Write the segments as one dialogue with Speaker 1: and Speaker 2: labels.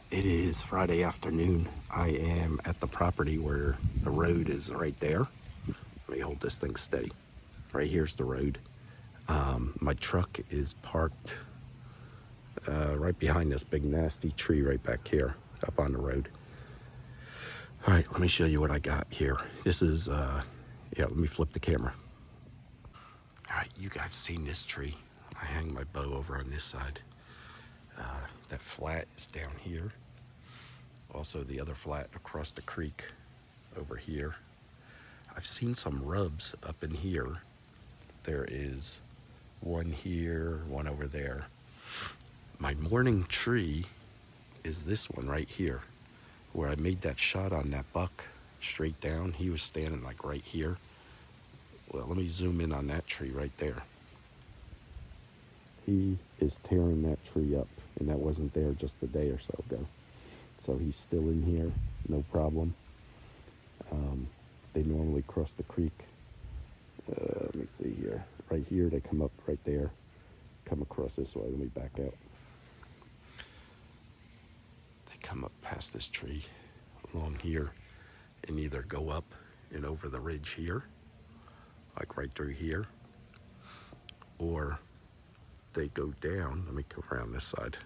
Speaker 1: It is Friday afternoon. I am at the property where the road is right there. Let me hold this thing steady. Right here's the road. My truck is parked right behind this big nasty tree right back here up on the road. All right, let me show you what I got here. This is, let me flip the camera. All right, you guys seen this tree. I hang my bow over on this side. That flat is down here. Also the other flat across the creek over here. I've seen some rubs up in here. There is one here, one over there. My morning tree is this one right here, where I made that shot on that buck straight down. He was standing like right here. Well, let me zoom in on that tree right there. He is tearing that tree up, and that wasn't there just a day or so ago. So he's still in here, no problem. They normally cross the creek. Let me see here. Right here, they come up right there. Come across this way. Let me back out. They come up past this tree along here and either go up and over the ridge here, like right through here, or they go down. Let me come around this side.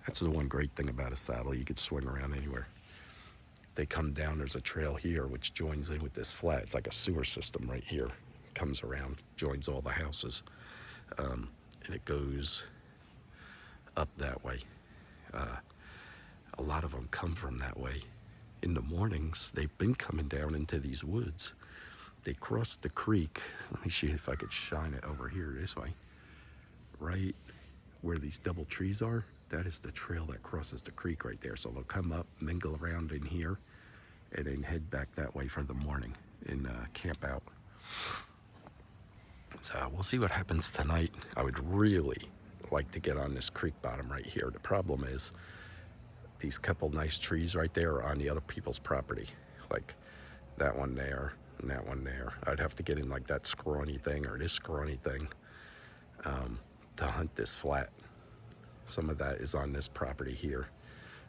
Speaker 1: That's the one great thing about a saddle. You could swing around anywhere. They come down, there's a trail here which joins in with this flat. It's like a sewer system right here. Comes around, joins all the houses, and it goes up that way. A lot of them come from that way. In the mornings, they've been coming down into these woods. They cross the creek. Let me see if I could shine it over here this way. Right where these double trees are, that is the trail that crosses the creek right there. So they'll come up, mingle around in here, and then head back that way for the morning and camp out. So we'll see what happens tonight. I would really like to get on this creek bottom right here. The problem is these couple nice trees right there are on the other people's property. Like that one there and that one there. I'd have to get in like that scrawny thing or this scrawny thing to hunt this flat. Some of that is on this property here.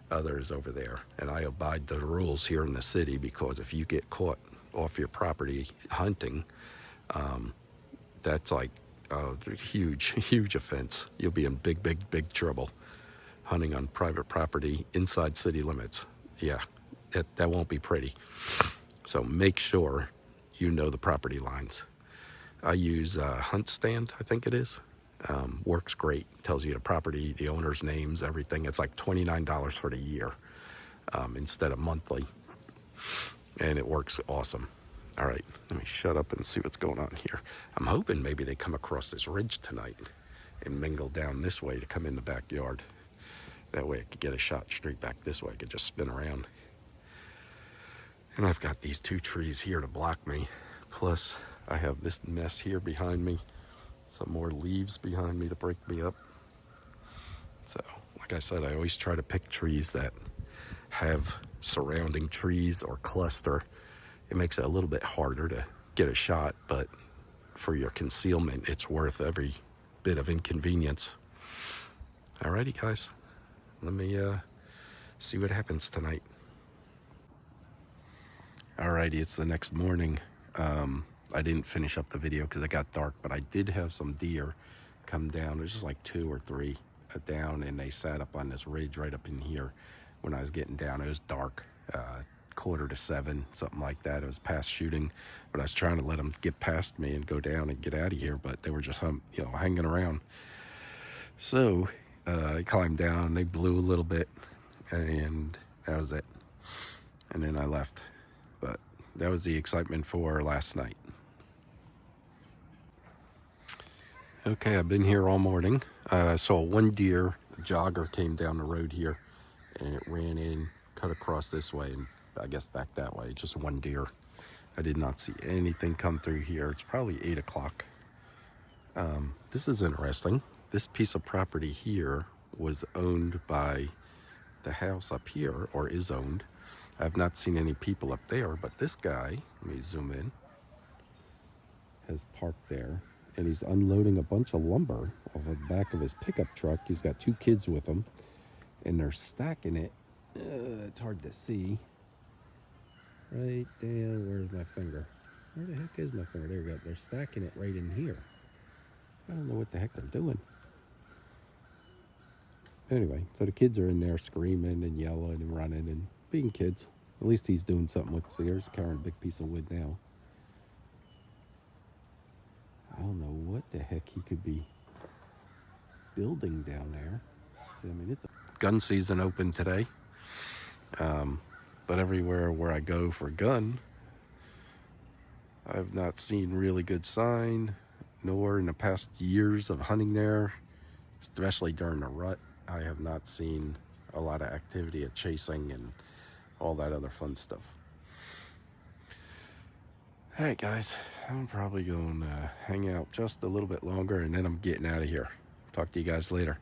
Speaker 1: Others over there. And I abide the rules here in the city, because if you get caught off your property hunting, that's like a huge offense. You'll be in big trouble hunting on private property inside city limits. Yeah, that won't be pretty. So make sure you know the property lines. I use Hunt Stand, I think it is. Works great. Tells you the property, the owner's names, everything. It's like $29 for the year instead of monthly. And it works awesome. All right, let me shut up and see what's going on here. I'm hoping maybe they come across this ridge tonight and mingle down this way to come in the backyard. That way I could get a shot straight back this way. I could just spin around. And I've got these two trees here to block me. Plus, I have this mess here behind me. Some more leaves behind me to break me up. So, like I said, I always try to pick trees that have surrounding trees or cluster. It makes it a little bit harder to get a shot, but for your concealment, it's worth every bit of inconvenience. Alrighty, guys. Let me see what happens tonight. Alrighty, it's the next morning. I didn't finish up the video because it got dark, but I did have some deer come down. There's just like 2 or 3 down, and they sat up on this ridge right up in here. When I was getting down, it was dark, 6:45, something like that. It was past shooting, but I was trying to let them get past me and go down and get out of here, but they were just hanging around. So I climbed down, they blew a little bit, and that was it. And then I left. But that was the excitement for last night. Okay, I've been here all morning. I saw one deer, a jogger came down the road here, and it ran in, cut across this way, and I guess back that way. Just one deer. I did not see anything come through here. It's probably 8 o'clock. This is interesting. This piece of property here was owned by the house up here, or is owned. I've not seen any people up there, but this guy, let me zoom in, has parked there, and he's unloading a bunch of lumber off the back of his pickup truck. He's got 2 kids with him, and they're stacking it. It's hard to see. Right down, where's my finger? Where the heck is my finger? There we go. They're stacking it right in here. I don't know what the heck they're doing. Anyway, so the kids are in there screaming and yelling and running and being kids. At least he's doing something with, so here's carrying a big piece of wood now. I don't know what the heck he could be building down there. I mean, it's gun season open today. But everywhere where I go for gun, I've not seen really good sign, nor in the past years of hunting there, especially during the rut, I have not seen a lot of activity of chasing and all that other fun stuff. All right, guys, I'm probably going to hang out just a little bit longer, and then I'm getting out of here. Talk to you guys later.